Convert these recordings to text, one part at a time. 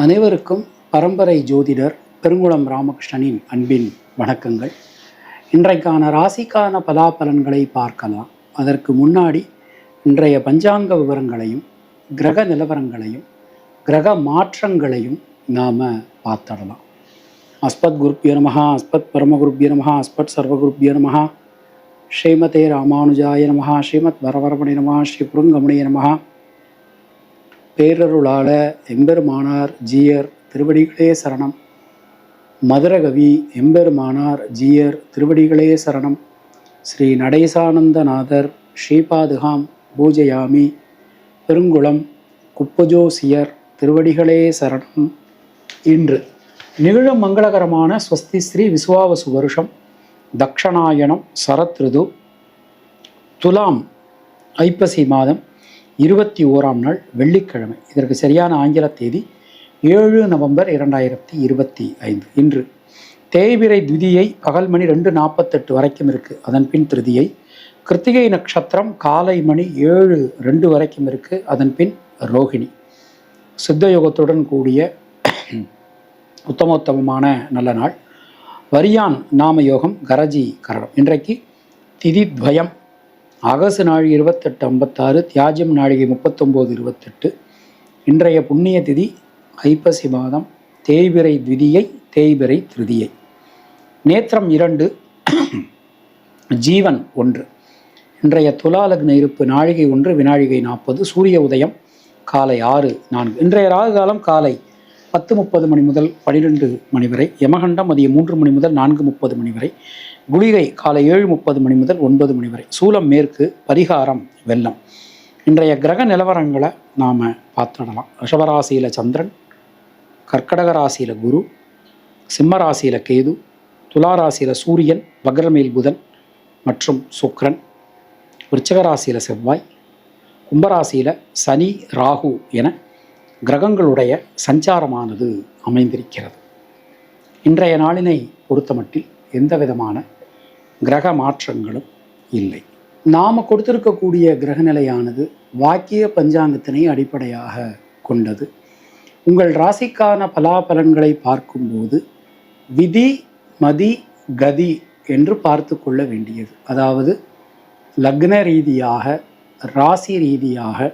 அனைவருக்கும் பரம்பரை ஜோதிடர் பெருங்குளம் ராமகிருஷ்ணனின் அன்பின் வணக்கங்கள். இன்றைக்கான ராசிக்கான பலாபலன்களை பார்க்கலாம். அதற்கு முன்னாடி இன்றைய பஞ்சாங்க விவரங்களையும் கிரக நிலவரங்களையும் கிரக மாற்றங்களையும் நாம் பார்த்துடலாம். அஸ்பத் குருப்பிய நமஹா, அஸ்பத் பரமகுருப்பிய நமஹா, அஸ்பத் சர்வகுருப்பிய நமஹா, ஸ்ரீமதே ராமானுஜாய நமஹா, ஸ்ரீமத் வரவரமணி நமஹா, ஸ்ரீ குருங்கமணிய நமஹா. பேரருளாள எம்பெருமானார் ஜீயர் திருவடிகளே சரணம். மதுரகவி எம்பெருமானார் ஜீயர் திருவடிகளே சரணம். ஸ்ரீ நடேசானந்தநாதர் ஸ்ரீபாதுகாம் பூஜயாமி. பெருங்குளம் குப்பஜோசியர் திருவடிகளே சரணம். இன்று நிகழும் மங்களகரமான ஸ்வஸ்தி ஸ்ரீ விசுவாவசு வருஷம் தக்ஷணாயணம் சரத் ரிது துலாம் ஐப்பசி மாதம் 21ஆம் நாள் வெள்ளிக்கிழமை. இதற்கு சரியான ஆங்கில தேதி 7 நவம்பர் 2025. இன்று தேய்பிறை துதியை பகல் மணி 2:48 வரைக்கும் இருக்குது. அதன் பின் திருதியை. கிருத்திகை நட்சத்திரம் காலை மணி 7:02 வரைக்கும் இருக்குது. அதன் பின் ரோகிணி. சித்தயோகத்துடன் கூடிய உத்தமோத்தமமான நல்ல நாள். வரியான் நாம யோகம் கரஜி கரணம். இன்றைக்கு திதி துவயம். அகசு நாழி 28:56, தியாஜம் நாழிகை 39:28. இன்றைய புண்ணிய திதி ஐப்பசி மாதம் தேய்பிறை த்விதியை தேய்பிறை திருதியை. நேத்திரம் 2, ஜீவன் 1. இன்றைய துலாலக்ன இருப்பு நாழிகை 1 வினாழிகை 40. சூரிய உதயம் காலை 6:04. இன்றைய ராகு காலம் காலை 10:30 மணி முதல் 12 மணி வரை. யமகண்டம் மதியம் 3 மணி முதல் 4:30 மணி வரை. குளிகை காலை 7:30 மணி முதல் 9 மணி வரை. சூலம் மேற்கு. பரிகாரம் வெள்ளம். இன்றைய கிரக நிலவரங்களை நாம் பார்த்துடலாம். ரிஷபராசியில் சந்திரன், கர்க்கடக ராசியில் குரு, சிம்ம ராசியில் கேது, துளாராசியில் சூரியன், வக்ரமேல் புதன் மற்றும் சுக்கிரன், விருச்சிக ராசியில் செவ்வாய், கும்பராசியில் சனி ராகு என கிரகங்களுடைய சஞ்சாரமானது அமைந்திருக்கிறது. இன்றைய நாளினை பொறுத்தமட்டில் எந்த விதமான கிரக மாற்றங்களும் இல்லை. நாம் கொடுத்திருக்கக்கூடிய கிரகநிலையானது வாக்கிய பஞ்சாங்கத்தினை அடிப்படையாக கொண்டது. உங்கள் ராசிக்கான பலாபலன்களை பார்க்கும்போது விதி மதி கதி என்று பார்த்து கொள்ள வேண்டியது. அதாவது லக்ன ரீதியாக ராசி ரீதியாக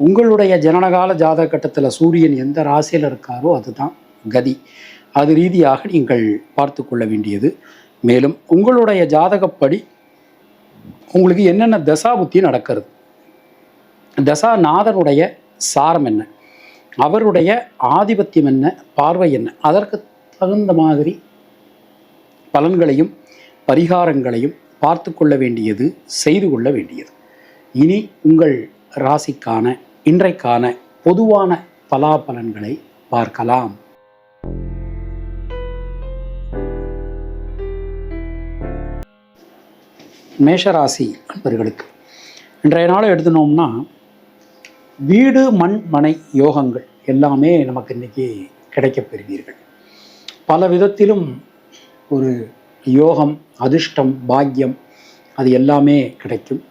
உங்களுடைய ஜனனகால ஜாதக கட்டத்தில் சூரியன் எந்த ராசியில் இருக்காரோ அதுதான் கதி. அது ரீதியாக நீங்கள் பார்த்து கொள்ள வேண்டியது. மேலும் உங்களுடைய ஜாதகப்படி உங்களுக்கு என்னென்ன தசாபுத்தி நடக்கிறது, தசாநாதனுடைய சாரம் என்ன, அவருடைய ஆதிபத்தியம் என்ன, பார்வை என்ன, அதற்கு தகுந்த மாதிரி பலன்களையும் பரிகாரங்களையும் பார்த்து கொள்ள வேண்டியது, செய்து கொள்ள வேண்டியது. இனி உங்கள் ராசிக்கான இன்றைக்கான பொதுவான பலாபலன்களை பார்க்கலாம். மேஷராசி அன்பர்களுக்கு இன்றைய நாளை எடுத்துனோம்னா வீடு மண் மனை யோகங்கள் எல்லாமே நமக்கு இன்றைக்கி கிடைக்கப் பெறுவீர்கள். பல விதத்திலும் ஒரு யோகம், அதிர்ஷ்டம், பாக்கியம் அது எல்லாமே கிடைக்கும்.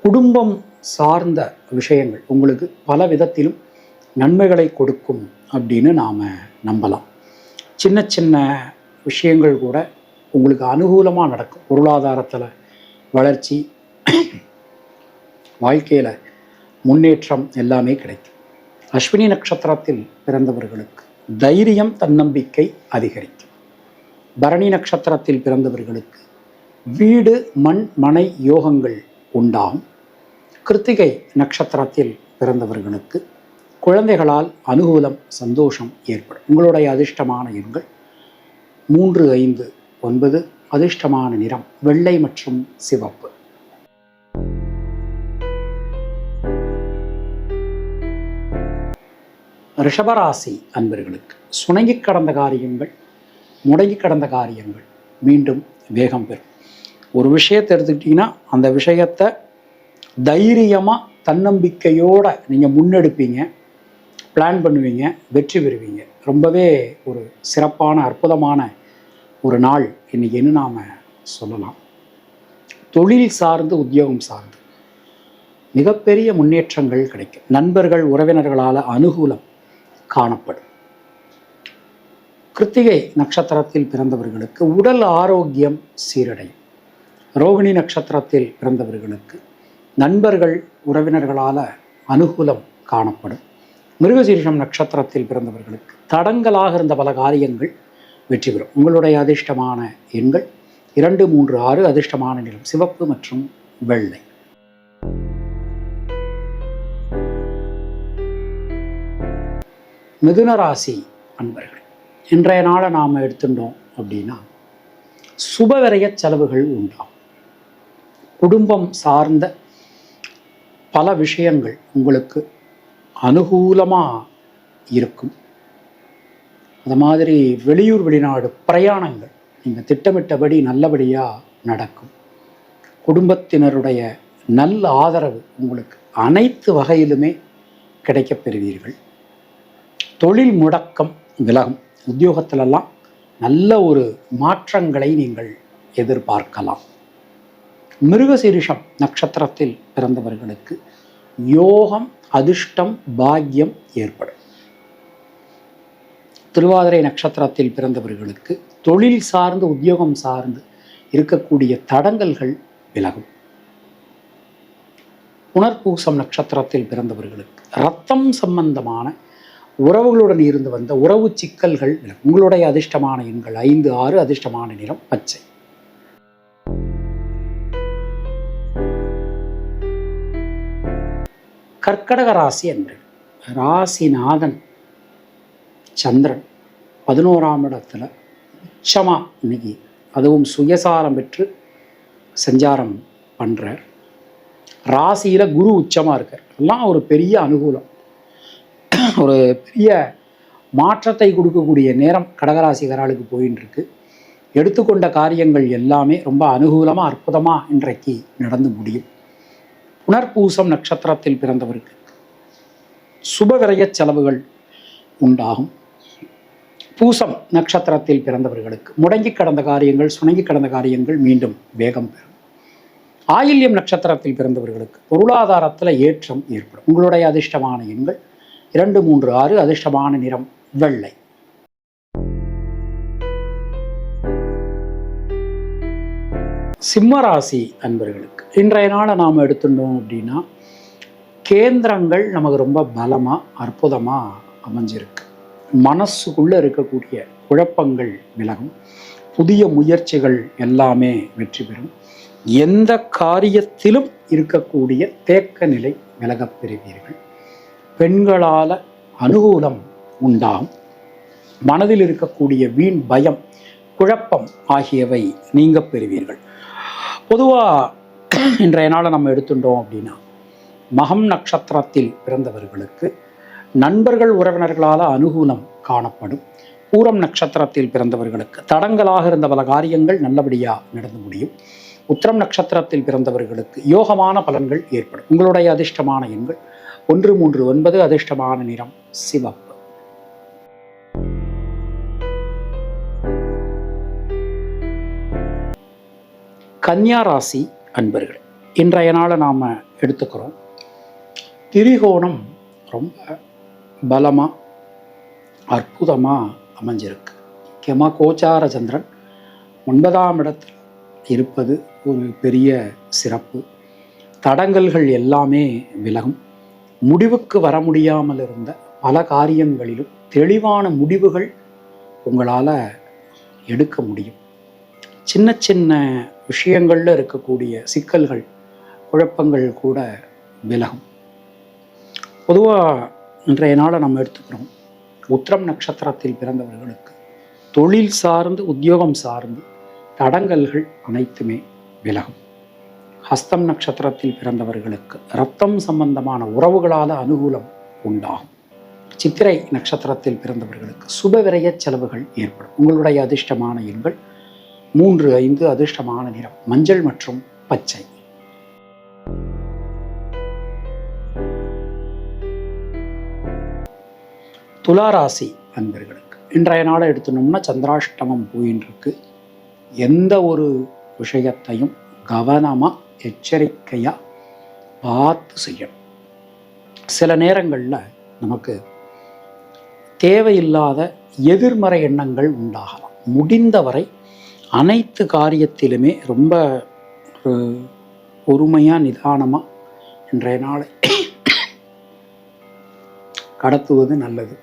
குடும்பம் சார்ந்த விஷயங்கள் உங்களுக்கு பல விதத்திலும் நன்மைகளை கொடுக்கும் அப்படின்னு நாம் நம்பலாம். சின்ன சின்ன விஷயங்கள் கூட உங்களுக்கு அனுகூலமாக நடக்கும். பொருளாதாரத்தில் வளர்ச்சி, வாழ்க்கையில் முன்னேற்றம் எல்லாமே கிடைக்கும். அஸ்வினி நட்சத்திரத்தில் பிறந்தவர்களுக்கு தைரியம், தன்னம்பிக்கை அதிகரிக்கும். பரணி நட்சத்திரத்தில் பிறந்தவர்களுக்கு வீடு மண் மனை யோகங்கள் உண்டாகும். கிருத்திகை நட்சத்திரத்தில் பிறந்தவர்களுக்கு குழந்தைகளால் அனுகூலம், சந்தோஷம் ஏற்படும். உங்களுடைய அதிர்ஷ்டமான எண்கள் 3, 5, 9. அதிர்ஷ்டமான நிறம் வெள்ளை மற்றும் சிவப்பு. ரிஷபராசி அன்பர்களுக்கு சுணங்கி கடந்த காரியங்கள், முடங்கி கடந்த காரியங்கள் மீண்டும் வேகம் பெறும். ஒரு விஷயத்தை எடுத்துக்கிட்டிங்கன்னா அந்த விஷயத்தை தைரியமாக தன்னம்பிக்கையோடு நீங்கள் முன்னெடுப்பீங்க, பிளான் பண்ணுவீங்க, வெற்றி பெறுவீங்க. ரொம்பவே ஒரு சிறப்பான அற்புதமான ஒரு நாள் இன்றைக்கின்னு நாம் சொல்லலாம். தொழில் சார்ந்து, உத்தியோகம் சார்ந்து மிகப்பெரிய முன்னேற்றங்கள் கிடைக்கும். நண்பர்கள், உறவினர்களால் அனுகூலம், காணப்படும். கிருத்திகை நட்சத்திரத்தில் பிறந்தவர்களுக்கு உடல் ஆரோக்கியம் சீரடையும். ரோகிணி நட்சத்திரத்தில் பிறந்தவர்களுக்கு நண்பர்கள் உறவினர்களால் அனுகூலம் காணப்படும். மிருகசீரிஷம் நட்சத்திரத்தில் பிறந்தவர்களுக்கு தடங்கலாக இருந்த பல காரியங்கள் வெற்றி பெறும். உங்களுடைய அதிர்ஷ்டமான எண்கள் 2, 3, 6. அதிர்ஷ்டமான நிறம் சிவப்பு மற்றும் வெள்ளை. மிதுன ராசி அன்பர்கள், இன்றைய நாளை நாம் எடுத்துட்டோம் அப்படின்னா சுபவிரய செலவுகள் உண்டாகும். குடும்பம் சார்ந்த பல விஷயங்கள் உங்களுக்கு அனுகூலமாக இருக்கும். அது மாதிரி வெளியூர் வெளிநாடு பிரயாணங்கள் நீங்கள் திட்டமிட்டபடி நல்லபடியாக நடக்கும். குடும்பத்தினருடைய நல்ல ஆதரவு உங்களுக்கு அனைத்து வகையிலுமே கிடைக்கப் பெறுவீர்கள். தொழில் முடக்கம் விலகும். உத்தியோகத்திலெல்லாம் நல்ல ஒரு மாற்றங்களை நீங்கள் எதிர்பார்க்கலாம். மிருகசீரிஷம் நட்சத்திரத்தில் பிறந்தவர்களுக்கு யோகம், அதிர்ஷ்டம், பாக்கியம் ஏற்படும். திருவாதிரை நட்சத்திரத்தில் பிறந்தவர்களுக்கு தொழில் சார்ந்து உத்தியோகம் சார்ந்து இருக்கக்கூடிய தடங்கல்கள் விலகும். புனர்பூசம் நட்சத்திரத்தில் பிறந்தவர்களுக்கு இரத்தம் சம்பந்தமான உறவுகளுடன் இருந்து வந்த உறவு சிக்கல்கள் விலகும். உங்களுடைய அதிர்ஷ்டமான எண்கள் 5, 6. அதிர்ஷ்டமான நிறம் பச்சை. கர்க்கடக ராசி என்பது ராசிநாதன் சந்திரன் 11ஆம் இடத்துல உச்சமாக இன்னைக்கு அதுவும் சுயசாரம் பெற்று சஞ்சாரம் பண்ணுறார். ராசியில் குரு உச்சமாக இருக்கார். எல்லாம் ஒரு பெரிய அனுகூலம், ஒரு பெரிய மாற்றத்தை கொடுக்கக்கூடிய நேரம் கடகராசிகராளுக்கு போயின்னு இருக்கு. எடுத்துக்கொண்ட காரியங்கள் எல்லாமே ரொம்ப அனுகூலமாக அற்புதமாக இன்றைக்கு நடந்து முடியும். புனர்பூசம் நட்சத்திரத்தில் பிறந்தவருக்கு சுபவிரய செலவுகள் உண்டாகும். பூசம் நட்சத்திரத்தில் பிறந்தவர்களுக்கு முடங்கி கடந்த காரியங்கள், சுணங்கி கடந்த காரியங்கள் மீண்டும் வேகம் பெறும். ஆயில்யம் நட்சத்திரத்தில் பிறந்தவர்களுக்கு பொருளாதாரத்தில் ஏற்றம் ஏற்படும். உங்களுடைய அதிர்ஷ்டமான எண்கள் 2, 3, 6. அதிர்ஷ்டமான நிறம் வெள்ளை. சிம்மராசி அன்பர்களுக்கு இன்றைய நாளை நாம் எடுத்துட்டோம் அப்படின்னா கேந்திரங்கள் நமக்கு ரொம்ப பலமாக அற்புதமாக அமைஞ்சிருக்கு. மனசுக்குள்ளே இருக்கக்கூடிய குழப்பங்கள் விலகும். புதிய முயற்சிகள் எல்லாமே வெற்றி பெறும். எந்த காரியத்திலும் இருக்கக்கூடிய தேக்க நிலை விலகப் பெறுவீர்கள். பெண்களால் அனுகூலம் உண்டாகும். மனதில் இருக்கக்கூடிய வீண் பயம், குழப்பம் ஆகியவை நீங்க பெறுவீர்கள். பொதுவாக இன்றைய நாளை நம்ம எடுத்துட்டோம் அப்படின்னா மகம் நட்சத்திரத்தில் பிறந்தவர்களுக்கு நண்பர்கள் உறவினர்களால் அனுகூலம் காணப்படும். பூரம் நட்சத்திரத்தில் பிறந்தவர்களுக்கு தடங்கலாக இருந்த பல காரியங்கள் நல்லபடியாக நடந்து முடியும். உத்திரம் நட்சத்திரத்தில் பிறந்தவர்களுக்கு யோகமான பலன்கள் ஏற்படும். உங்களுடைய அதிர்ஷ்டமான எண்கள் 1, 3, 9. அதிர்ஷ்டமான நிறம் சிவப்பு. கன்னியா ராசி அன்பர்கள், இன்றைய நாளை நாம் எடுத்துக்கிறோம். திரிகோணம் ரொம்ப பலமாக அற்புதமாக அமைஞ்சிருக்கு. முக்கியமாக கோச்சார சந்திரன் 9ஆம் இடத்தில் இருப்பது ஒரு பெரிய சிறப்பு. தடங்கல்கள் எல்லாமே விலகும். முடிவுக்கு வர முடியாமல் இருந்த பல காரியங்களிலும் தெளிவான முடிவுகள் உங்களால் எடுக்க முடியும். சின்ன சின்ன விஷயங்களில் இருக்கக்கூடிய சிக்கல்கள், குழப்பங்கள் கூட விலகும். பொதுவாக இன்றைய நாளை நம்ம எடுத்துக்கிறோம். உத்திரம் நட்சத்திரத்தில் பிறந்தவர்களுக்கு தொழில் சார்ந்து உத்தியோகம் சார்ந்து தடங்கல்கள் அனைத்துமே விலகும். ஹஸ்தம் நட்சத்திரத்தில் பிறந்தவர்களுக்கு இரத்தம் சம்பந்தமான உறவுகளால் அனுகூலம் உண்டாகும். சித்திரை நட்சத்திரத்தில் பிறந்தவர்களுக்கு சுபவிரய செலவுகள் ஏற்படும். உங்களுடைய அதிர்ஷ்டமான எண்கள் 3, 5. அதிர்ஷ்டமான நிறம் மஞ்சள் மற்றும் பச்சை. துளாராசி அன்பர்களுக்கு இன்றைய நாளை எடுத்துனோம்னா சந்திராஷ்டமம் போயின்னு இருக்கு. எந்த ஒரு விஷயத்தையும் கவனமாக எச்சரிக்கையாக பார்த்து செய்யணும். சில நேரங்களில் நமக்கு தேவையில்லாத எதிர்மறை எண்ணங்கள் உண்டாகலாம். முடிந்தவரை அனைத்து காரியத்திலுமே ரொம்ப பொறுமையாக நிதானமாக இன்றைய நாளை கடத்துவது நல்லது.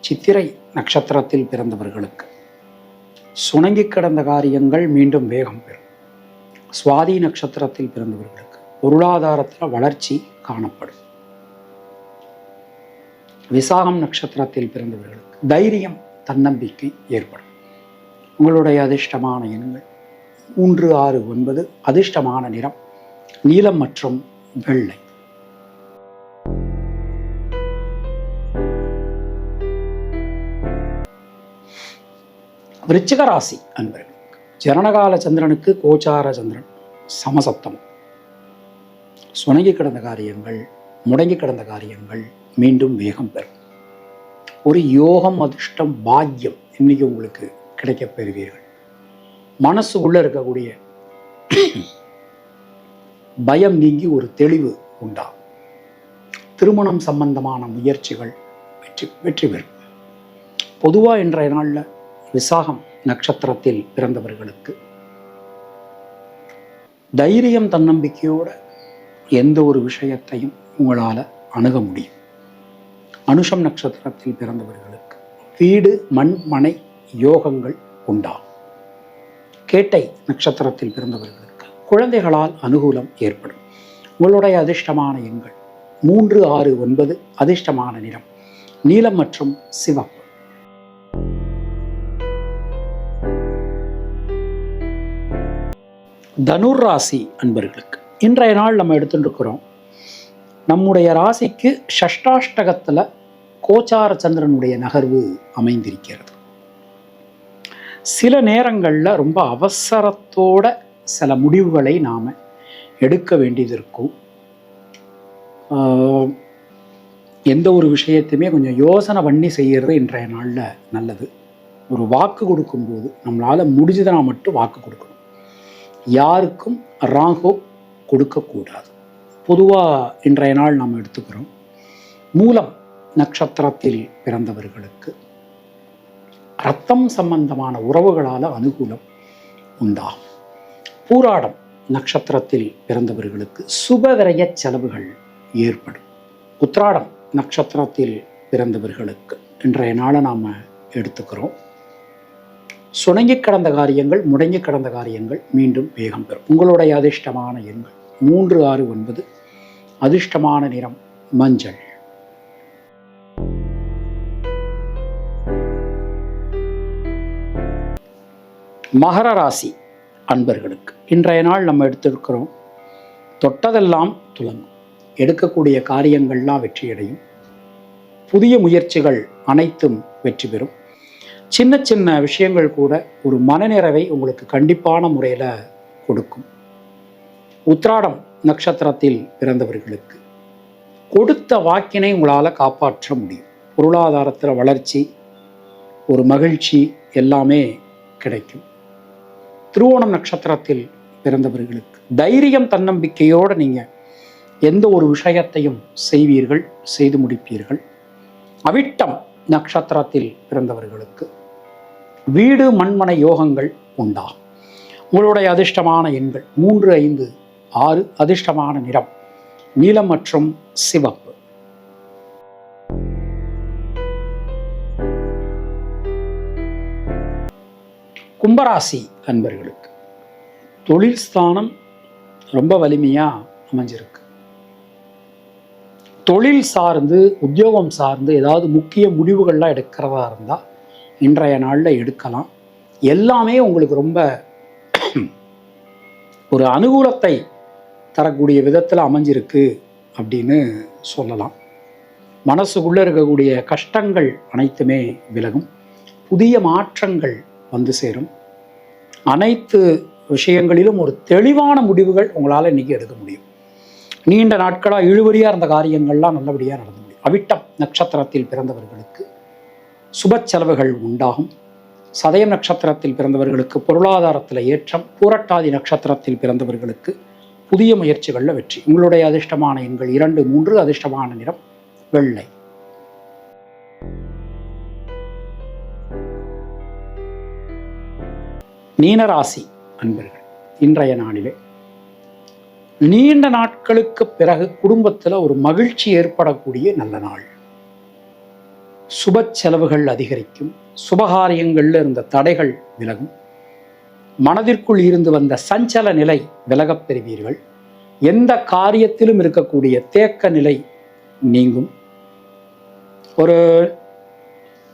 சித்திரை நட்சத்திரத்தில் பிறந்தவர்களுக்கு சுணங்கி கிடந்த காரியங்கள் மீண்டும் வேகம் பெறும். சுவாதி நட்சத்திரத்தில் பிறந்தவர்களுக்கு பொருளாதாரத்தில் வளர்ச்சி காணப்படும். விசாகம் நட்சத்திரத்தில் பிறந்தவர்களுக்கு தைரியம், தன்னம்பிக்கை ஏற்படும். உங்களுடைய அதிர்ஷ்டமான எண்கள் 3, 6, 9. அதிர்ஷ்டமான நிறம் நீலம் மற்றும் வெள்ளை. விருச்சிக ராசி அன்பர்களுக்கு ஜனனகால சந்திரனுக்கு கோச்சார சந்திரன் சமசப்தம். சுணங்கி கிடந்த காரியங்கள், முடங்கி கிடந்த காரியங்கள் மீண்டும் வேகம் பெறும். ஒரு யோகம், அதிர்ஷ்டம், பாக்கியம் இன்னைக்கு உங்களுக்கு கிடைக்கப் பெறுவீர்கள். மனசுக்குள்ள இருக்கக்கூடிய பயம் நீங்கி ஒரு தெளிவு உண்டாகும். திருமணம் சம்பந்தமான முயற்சிகள் வெற்றி பெறும். பொதுவாக இன்றைய நாளில் விசாகம் நட்சத்திரத்தில் பிறந்தவர்களுக்கு தைரியம், தன்னம்பிக்கையோட எந்த ஒரு விஷயத்தையும் உங்களால் அணுக முடியும். அனுஷம் நட்சத்திரத்தில் பிறந்தவர்களுக்கு வீடு, மண், மனை யோகங்கள் உண்டாகும். கேட்டை நட்சத்திரத்தில் பிறந்தவர்களுக்கு குழந்தைகளால் அனுகூலம் ஏற்படும். உங்களுடைய அதிர்ஷ்டமான எண்கள் 3, 6, 9. அதிர்ஷ்டமான நிறம் நீலம் மற்றும் சிவப்பு. தனுர் ராசி அன்பர்களுக்கு இன்றைய நாள் நம்ம எடுத்துட்டு இருக்கிறோம். நம்முடைய ராசிக்கு ஷஷ்டாஷ்டகத்தில் கோச்சார சந்திரனுடைய நகர்வு அமைந்திருக்கிறது. சில நேரங்களில் ரொம்ப அவசரத்தோட சில முடிவுகளை நாம் எடுக்க வேண்டியது இருக்கும். எந்த ஒரு விஷயத்தையுமே கொஞ்சம் யோசனை பண்ணி செய்கிறது இன்றைய நாளில் நல்லது. ஒரு வாக்கு கொடுக்கும்போது நம்மளால் முடிஞ்சதுனா மட்டும் வாக்கு கொடுக்கணும். யாருக்கும் ராங்கோ கொடுக்கக்கூடாது. பொதுவாக இன்றைய நாள் நாம் எடுத்துக்கிறோம். மூலம் நட்சத்திரத்தில் பிறந்தவர்களுக்கு இரத்தம் சம்பந்தமான உறவுகளால் அனுகூலம் உண்டாகும். பூராடம் நட்சத்திரத்தில் பிறந்தவர்களுக்கு சுபவிரய செலவுகள் ஏற்படும். உத்திராடம் நட்சத்திரத்தில் பிறந்தவர்களுக்கு இன்றைய நாளை நாம் எடுத்துக்கிறோம். சுணங்கி கடந்த காரியங்கள், முடங்கி கடந்த காரியங்கள் மீண்டும் வேகம் பெறும். உங்களுடைய அதிர்ஷ்டமான எண்கள் 3, 6, 9. அதிர்ஷ்டமான நிறம் மஞ்சள். மகர ராசி அன்பர்களுக்கு இன்றைய நாள் நம்ம எடுத்திருக்கிறோம். தொட்டதெல்லாம் துலங்கும். எடுக்கக்கூடிய காரியங்கள்லாம் வெற்றியடையும். புதிய முயற்சிகள் அனைத்தும் வெற்றி பெறும். சின்ன சின்ன விஷயங்கள் கூட ஒரு மனநிறைவை உங்களுக்கு கண்டிப்பான முறையில் கொடுக்கும். உத்திராடம் நட்சத்திரத்தில் பிறந்தவர்களுக்கு கொடுத்த வாக்கினை உங்களால் காப்பாற்ற முடியும். பொருளாதாரத்தில் வளர்ச்சி, ஒரு மகிழ்ச்சி எல்லாமே கிடைக்கும். திருவோணம் நட்சத்திரத்தில் பிறந்தவர்களுக்கு தைரியம், தன்னம்பிக்கையோடு நீங்கள் எந்த ஒரு விஷயத்தையும் செய்வீர்கள், செய்து முடிப்பீர்கள். அவிட்டம் நட்சத்திரத்தில் பிறந்தவர்களுக்கு வீடு, மண்மனை யோகங்கள் உண்டாகும். உங்களுடைய அதிர்ஷ்டமான எண்கள் 3, 5, 6. அதிர்ஷ்டமான நிறம் நீலம் மற்றும் சிவப்பு. கும்பராசி அன்பர்களுக்கு தொழில் ஸ்தானம் ரொம்ப வலிமையாக அமைஞ்சிருக்கு. தொழில் சார்ந்து, உத்தியோகம் சார்ந்து ஏதாவது முக்கிய முடிவுகள்லாம் எடுக்கிறதா இருந்தால் இன்றைய நாளில் எடுக்கலாம். எல்லாமே உங்களுக்கு ரொம்ப ஒரு அனுகூலத்தை தரக்கூடிய விதத்தில் அமைஞ்சிருக்கு அப்படின்னு சொல்லலாம். மனசுக்குள்ளே இருக்கக்கூடிய கஷ்டங்கள் அனைத்துமே விலகும். புதிய மாற்றங்கள் வந்து சேரும். அனைத்து விஷயங்களிலும் ஒரு தெளிவான முடிவுகள் உங்களால் இன்றைக்கி எடுக்க முடியும். நீண்ட நாட்களாக இழுபறியாக இருந்த காரியங்கள்லாம் நல்லபடியாக நடந்து முடியும். அவிட்டம் நட்சத்திரத்தில் பிறந்தவர்களுக்கு சுப செலவுகள் உண்டாகும். சதயம் நட்சத்திரத்தில் பிறந்தவர்களுக்கு பொருளாதாரத்தில் ஏற்றம். பூரட்டாதி நட்சத்திரத்தில் பிறந்தவர்களுக்கு புதிய முயற்சிகளில் வெற்றி. உங்களுடைய அதிர்ஷ்டமான எண்கள் 2, 3. அதிர்ஷ்டமான நிறம் வெள்ளை. மீனராசி அன்பர்கள், இன்றைய நாளிலே நீண்ட நாட்களுக்கு பிறகு குடும்பத்தில் ஒரு மகிழ்ச்சி ஏற்படக்கூடிய நல்ல நாள். சுப செலவுகள் அதிகரிக்கும், சுபகாரியங்கள்ல இருந்த தடைகள் விலகும், மனதிற்குள் இருந்து வந்த சஞ்சல நிலை விலகப் பெறுவீர்கள். எந்த காரியத்திலும் இருக்கக்கூடிய தேக்க நிலை நீங்கும்.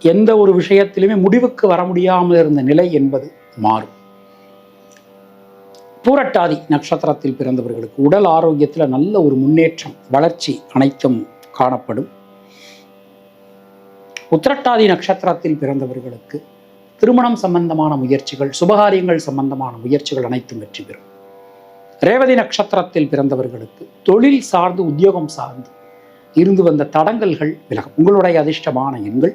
எந்த ஒரு விஷயத்திலுமே முடிவுக்கு வர முடியாமல் இருந்த நிலை என்பது மாறும். பூரட்டாதி நட்சத்திரத்தில் பிறந்தவர்களுக்கு உடல் ஆரோக்கியத்தில் நல்ல ஒரு முன்னேற்றம், வளர்ச்சி அனைத்தும் காணப்படும். உத்திரட்டாதி நட்சத்திரத்தில் பிறந்தவர்களுக்கு திருமணம் சம்பந்தமான முயற்சிகள், சுபகாரியங்கள் சம்பந்தமான முயற்சிகள் அனைத்தும் வெற்றி பெறும். ரேவதி நட்சத்திரத்தில் பிறந்தவர்களுக்கு தொழில் சார்ந்து, உத்தியோகம் சார்ந்து இருந்து வந்த தடங்கல்கள் விலகும். உங்களுடைய அதிர்ஷ்டமான எண்கள்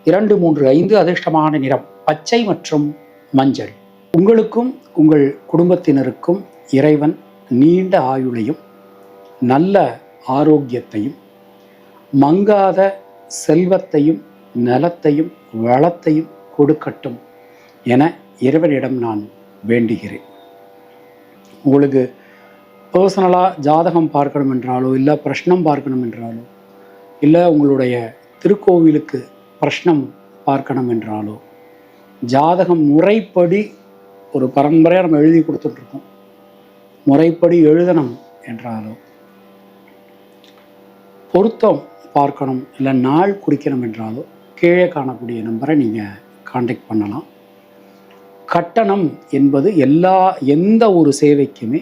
2, 3, 5. அதிர்ஷ்டமான நிறம் பச்சை மற்றும் மஞ்சள். உங்களுக்கும் உங்கள் குடும்பத்தினருக்கும் இறைவன் நீண்ட ஆயுளையும் நல்ல ஆரோக்கியத்தையும் மங்காத செல்வத்தையும் நலத்தையும் வளத்தையும் கொடுக்கட்டும் என இறைவனிடம் நான் வேண்டுகிறேன். உங்களுக்கு பர்சனலாக ஜாதகம் பார்க்கணும் என்றாலோ, இல்லை பிரஷ்னம் பார்க்கணும் என்றாலோ, இல்லை உங்களுடைய திருக்கோவிலுக்கு பிரஷ்னம் பார்க்கணும் என்றாலோ, ஜாதகம் முறைப்படி ஒரு பரம்பரையாக நம்ம எழுதி கொடுத்துட்ருக்கோம், முறைப்படி எழுதணும் என்றாலோ, பொருத்தம் பார்க்கணும் இல்லை நாள் குறிக்கணும் என்றாலோ கீழே காணக்கூடிய நம்பரை நீங்கள் காண்டாக்ட் பண்ணலாம். கட்டணம் என்பது எந்த ஒரு சேவைக்குமே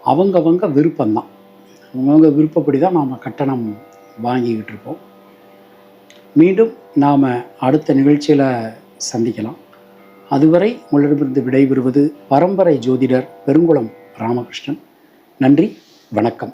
அவங்கவங்க விருப்பம்தான். அவங்கவுங்க விருப்பப்படி தான் நாம் கட்டணம் வாங்கிக்கிட்டு இருக்கோம். மீண்டும் நாம் அடுத்த நிகழ்ச்சியில் சந்திக்கலாம். அதுவரை உங்களிடமிருந்து விடைபெறுவது பரம்பரை ஜோதிடர் பெருங்குளம் ராமகிருஷ்ணன். நன்றி, வணக்கம்.